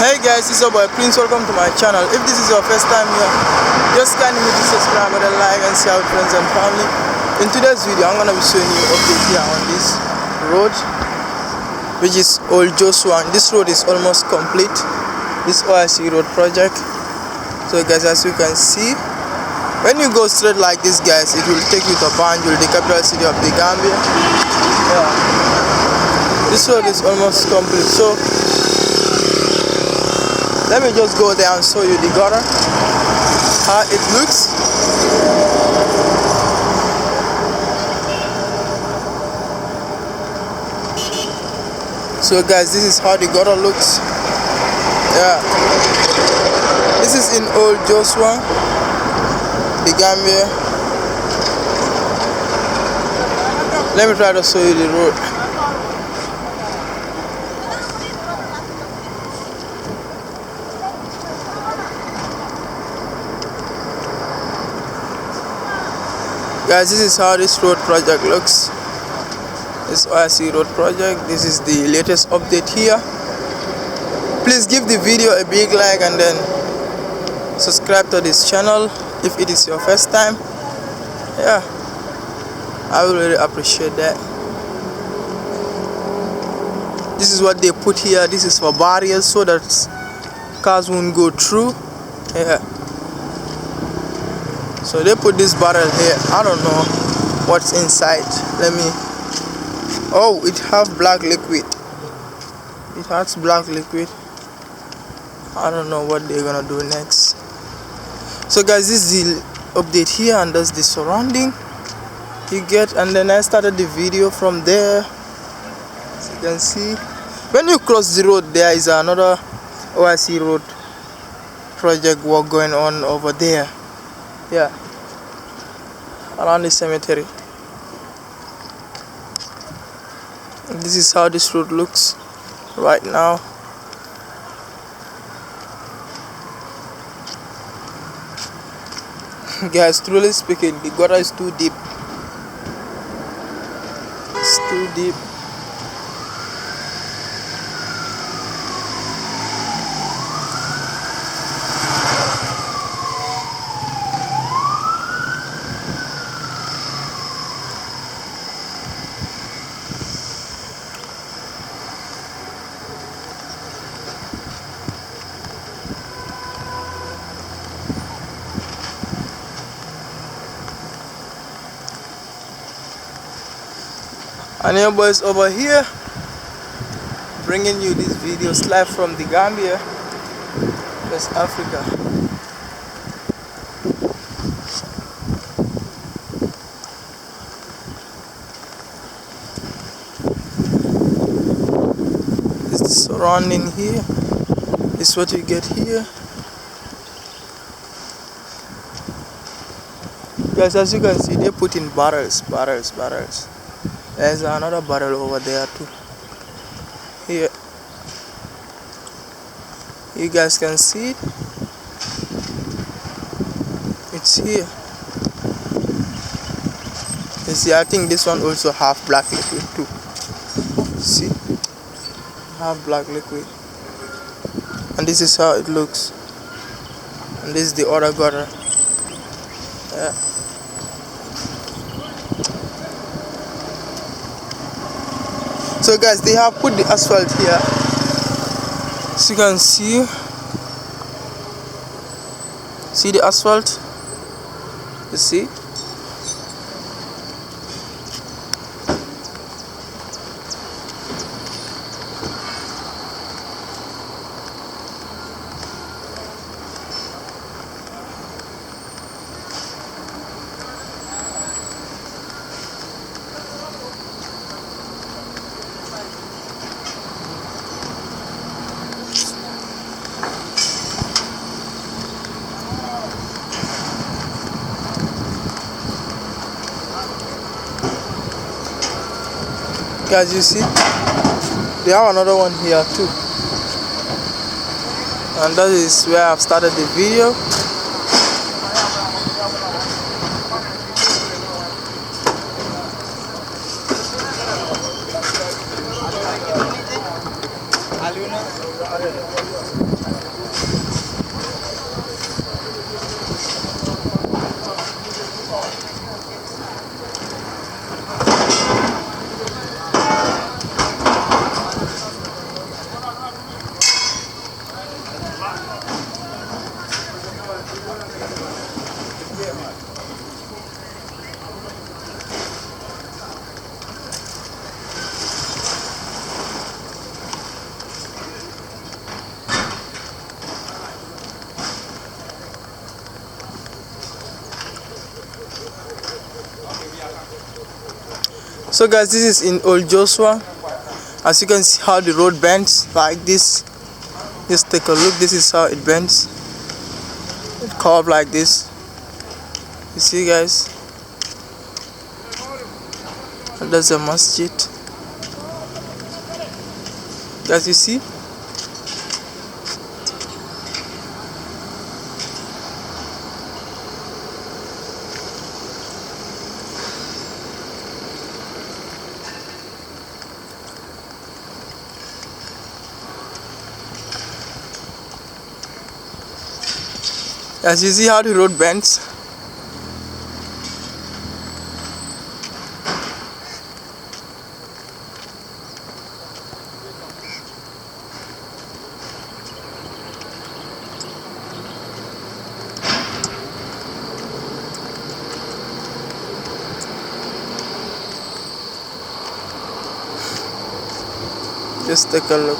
Hey guys, it's your boy Prince. Welcome to my channel. If this is your first time here, just kindly hit the subscribe button, like and share with friends and family. In today's video, I'm gonna be showing you an update here on this road, which is Old Jeshwang. This road is almost complete. This OIC road project. So guys, as you can see, when you go straight like this, guys, it will take you to Banjul, the capital city of the Gambia. Yeah. This road is almost complete. So let me just go there and show you the gutter, how it looks. So guys, this is how the gutter looks. Yeah, this is in Old Jeshwang, the Gambia. Let me try to show you the road. Guys, this is how this road project looks. This OIC road project. This is the latest update here. Please give the video a big like and then subscribe to this channel if it is your first time. Yeah, I will really appreciate that. This is what they put here. This is for barriers so that cars won't go through. Yeah. So they put this barrel here. I don't know what's inside. Let me. Oh, it has black liquid. It has black liquid. I don't know what they're gonna do next. So guys, this is the update here, and that's the surrounding you get. And then I started the video from there. As you can see, when you cross the road, there is another OIC road project work going on over there. Yeah, around the cemetery. This is how this road looks right now. Guys, truly speaking, the gutter is too deep. It's too deep. And your boys over here bringing you these videos live from the Gambia, West Africa. This is the surrounding here. This is what you get here. Guys, as you can see, they put in barrels. There's another barrel over there too. Here, you guys can see it. It's here. You see, I think this one also have black liquid too. See, have black liquid. And this is how it looks. And this is the other gutter. Yeah. So guys, they have put the asphalt here, so you can see the asphalt. You see, guys, you see, they have another one here too, and that is where I've started the video. Aluna. So guys, this is in Old Joshua. As you can see how the road bends like this. Just take a look. This is how it bends. It curves like this. You see guys? And that's a masjid. Guys, you see? As you see how the road bends. Just take a look.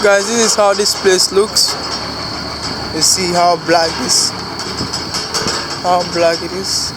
Guys, this is how this place looks. You see how black it is.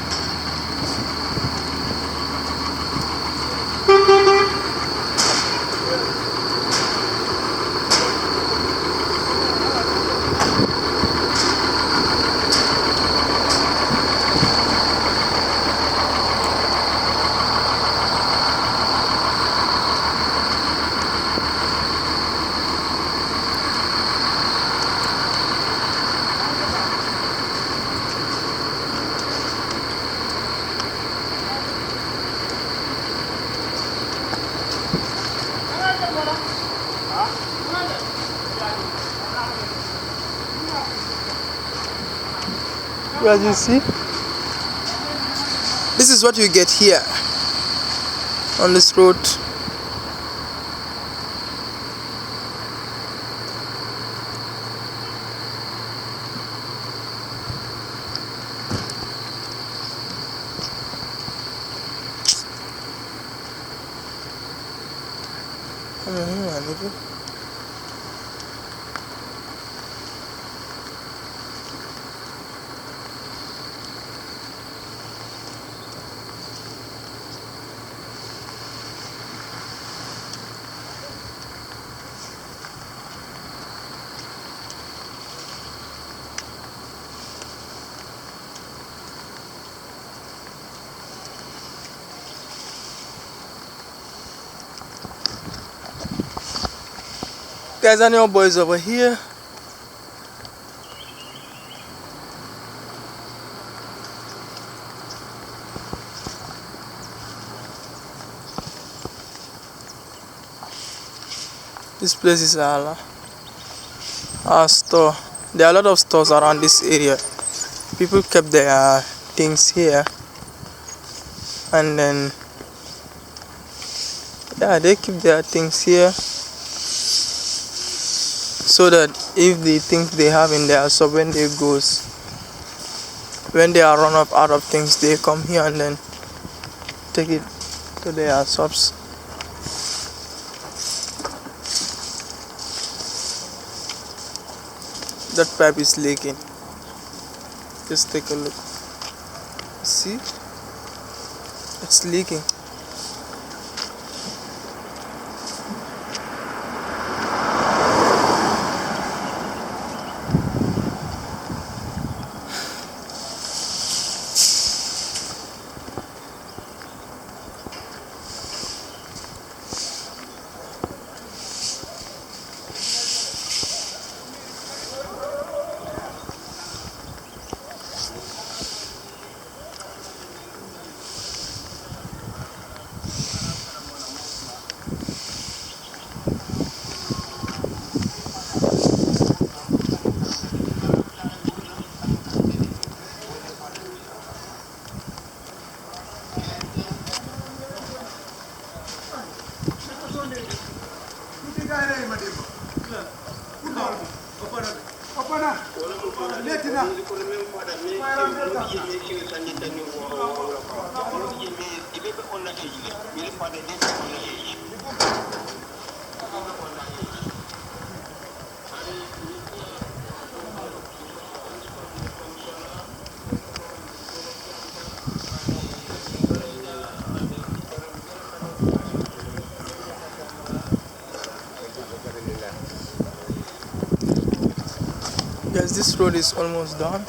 As you see, this is what you get here on this road. Guys, I know boys over here. This place is our store. There are a lot of stores around this area. People kept their things here, and then yeah, they keep their things here, so that if the things they have in their shop, when they are run up out of things, they come here and then take it to their shops. That pipe is leaking. Just take a look. See, it's leaking. Guys, this road is almost done.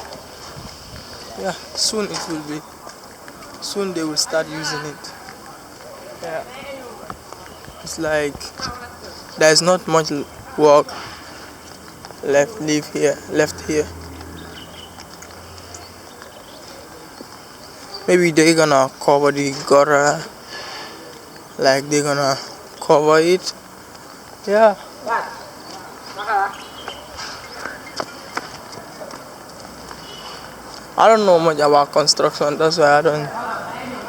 Yeah, soon it will be. Soon they will start using it. Yeah, it's like there's not much work left here. Maybe they're gonna cover the gutter, like they're gonna cover it. Yeah. I don't know much about construction, that's why I don't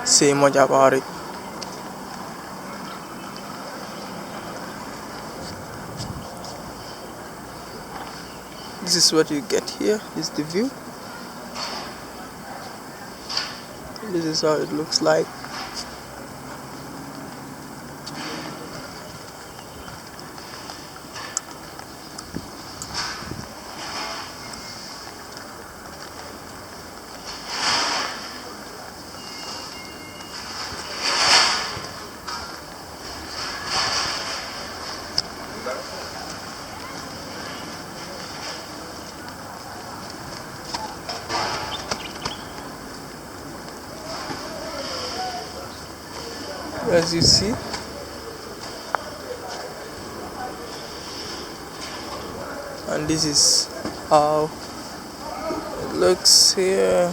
say much about it. This is what you get here. This is the view. This is how it looks like. As you see, and this is how it looks here.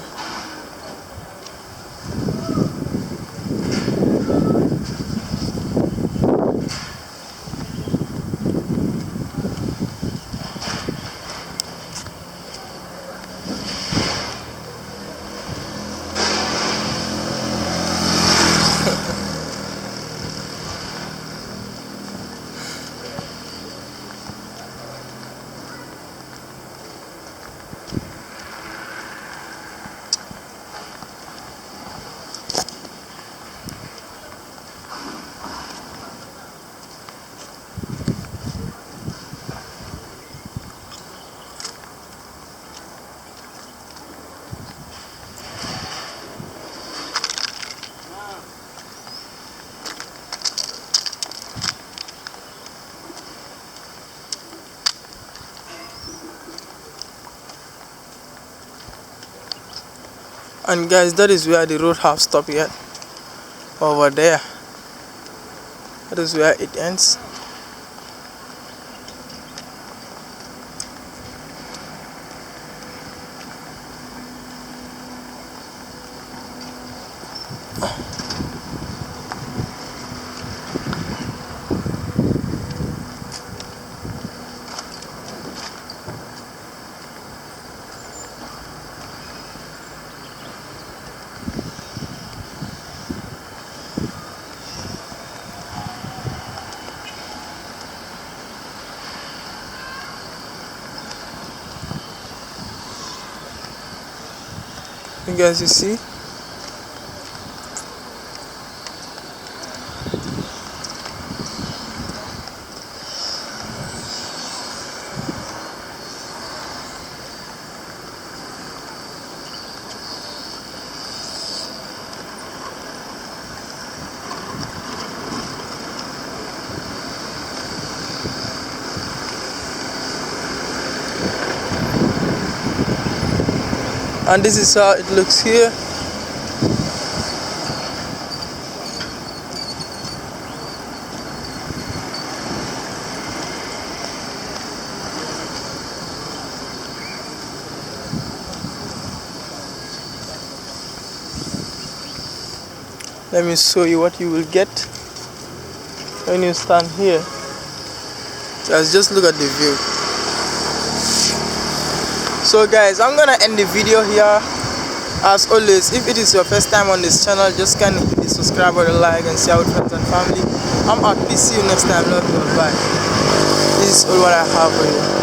And guys, that is where the road have stopped yet. Over there. That is where it ends. You guys, you see, and this is how it looks here. Let me show you what you will get when you stand here. Just look at the view. So guys, I'm gonna end the video here. As always, if it is your first time on this channel, just kindly hit the subscribe button, like, and share with friends and family. I'm out. Peace. See you next time. Love you. Bye. This is all what I have for you.